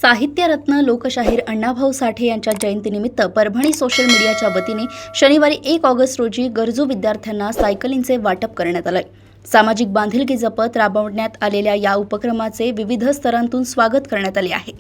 साहित्यरत्न लोकशाहीर अण्णाभाऊ साठे यांच्या जयंतीनिमित्त परभणी सोशल मीडियाच्या वतीने शनिवारी 1 ऑगस्ट रोजी गरजू विद्यार्थ्यांना सायकलींचे वाटप करण्यात आले। सामाजिक बांधिलकी जपत राबवण्यात आलेल्या या उपक्रमाचे विविध स्तरांतून स्वागत करण्यात आले आहे।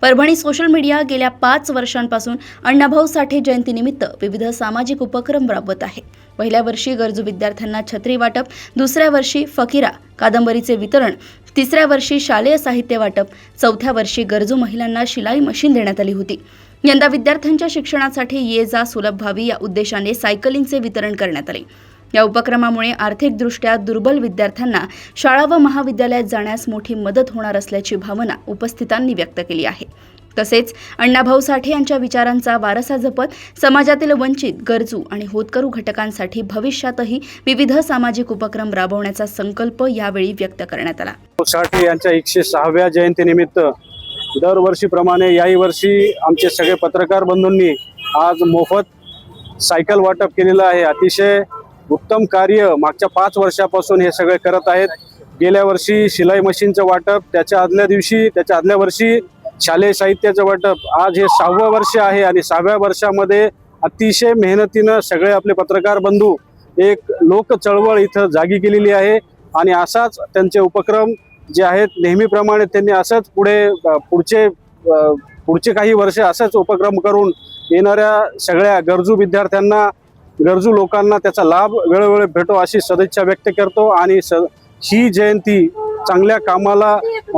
परभणी सोशल मीडिया गेल्या 5 वर्षांपासून अण्णाभाऊ साठे जयंतीनिमित्त विविध सामाजिक उपक्रम राबवत आहे। पहिल्या वर्षी गरजू विद्यार्थ्यांना छत्री वाटप, दुसऱ्या वर्षी फकीरा कादंबरीचे वितरण, तिसऱ्या वर्षी शालेय साहित्य वाटप, चौथ्या वर्षी गरजू महिलांना शिलाई मशीन देण्यात आली होती। यंदा विद्यार्थ्यांच्या शिक्षणासाठी ये जा सुलभ व्हावी या उद्देशाने सायकलींचे वितरण करण्यात आले। या उपक्रमामुळे आर्थिकदृष्ट्या दुर्बल विद्यार्थ्यांना शाळा व महाविद्यालयात जाण्यास मोठी मदत होणार असल्याची भावना उपस्थितांनी व्यक्त केली आहे। तसेच अण्णाभाऊ साठे यांच्या विचारांचा वारसा जपत समाजातील वंचित, गरजू आणि होतकरू घटकांसाठी भविष्यातही विविध सामाजिक उपक्रम राबवण्याचा संकल्प यावेळी व्यक्त करण्यात आला। साठे यांच्या 106व्या जयंतीनिमित्त दरवर्षीप्रमाणे याही वर्षी आमचे सगळे पत्रकार बंधूंनी आज मोफत सायकल वाटप केलेलं आहे। अतिशय उत्तम कार्य मागच्या 5 वर्षापासून हे सगळे करत आहेत। गेल्या वर्षी शिलाई मशीनचं वाटप, त्याच्या आदल्या वर्षी शालेय साहित्याचं वाटप, आज हे 6वं वर्ष आहे आणि 6व्या वर्षामध्ये अतिशय मेहनतीनं सगळे आपले पत्रकार बंधू एक लोक चळवळ इथं जागी केलेली आहे आणि असाच त्यांचे उपक्रम जे आहेत नेहमीप्रमाणे त्यांनी असंच पुढचे काही वर्ष असंच उपक्रम करून येणाऱ्या सगळ्या गरजू विद्यार्थ्यांना, गरजू लोकांना त्याचा लाभ वेळोवेळी भेटो अशी सदिच्छा व्यक्त करतो आणि ही जयंती चांगल्या कामाला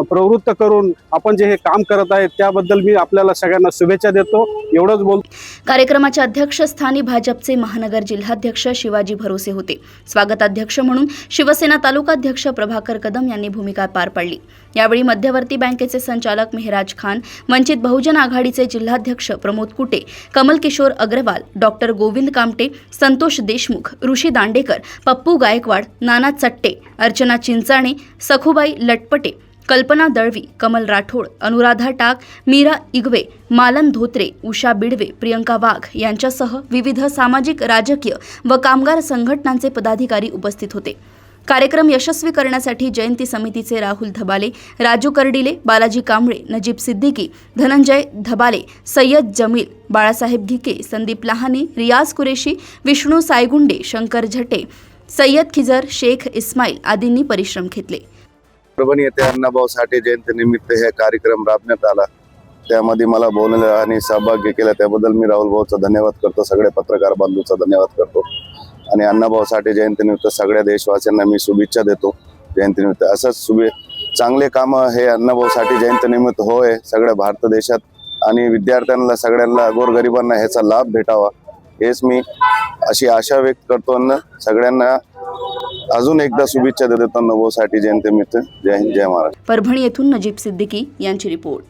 प्रवृत्त करून आपण जे हे काम करत आहेत त्याबद्दल मी आपल्याला सगळ्यांना शुभेच्छा देतो। एवढंच बोलतो। कार्यक्रमाच्या अध्यक्षस्थानी भाजपचे महानगर जिल्हाध्यक्ष शिवाजी भरोसे होते। स्वागताध्यक्ष म्हणून शिवसेना तालुकाध्यक्ष प्रभाकर कदम यांनी भूमिका पार पाडली। यावेळी मध्यवर्ती बँकेचे संचालक मेहराज खान, वंचित बहुजन आघाडीचे जिल्हाध्यक्ष प्रमोद कुटे, कमल किशोर अग्रवाल, डॉक्टर गोविंद कामटे, संतोष देशमुख, ऋषी दांडेकर, पप्पू गायकवाड, नाना चट्टे, अर्चना चिंचाणे, सखुबाई लटपटे, कल्पना दळवी, कमल राठोड, अनुराधा टाक, मीरा इगवे, मालन धोत्रे, उषा बिडवे, प्रियंका वाघ यांच्यासह विविध सामाजिक, राजकीय व कामगार संघटनांचे पदाधिकारी उपस्थित होते। कार्यक्रम यशस्वी करण्यासाठी जयंती समितीचे राहुल धबाले, राजू कर्डिले, बालाजी कांबळे, नजीब सिद्दीकी, धनंजय धबाले, सय्यद जमील, बाळासाहेब घिके, संदीप लहाने, रियाज कुरेशी, विष्णू सायगुंडे, शंकर झटे, सय्यद खिजर, शेख इस्माईल आदींनी परिश्रम घेतले। परभणी येथे अण्णाभाऊ साठे जयंतीनिमित्त हे कार्यक्रम राबवण्यात आला। त्यामध्ये मला बोलणं आणि सहभाग केला त्याबद्दल मी राहुल भाऊचा धन्यवाद करतो, सगळे पत्रकार बंधूंचा धन्यवाद करतो आणि अण्णाभाऊ साठे जयंतीनिमित्त सगळ्या देशवासियांना मी शुभेच्छा देतो। जयंतीनिमित्त असंच चांगले काम हे अण्णाभाऊ साठे जयंतीनिमित्त होय सगळ्या भारत देशात आणि विद्यार्थ्यांना, सगळ्यांना, गोरगरिबांना ह्याचा लाभ भेटावा हेच मी अशी आशा व्यक्त करतो आणि सगळ्यांना अजून एकदा शुभेच्छा देतो अण्णाभाऊ साठे जयंतीनिमित्त। जय हिंद, जय महाराष्ट्र। परभणी येथून नजीब सिद्दीकी यांची रिपोर्ट।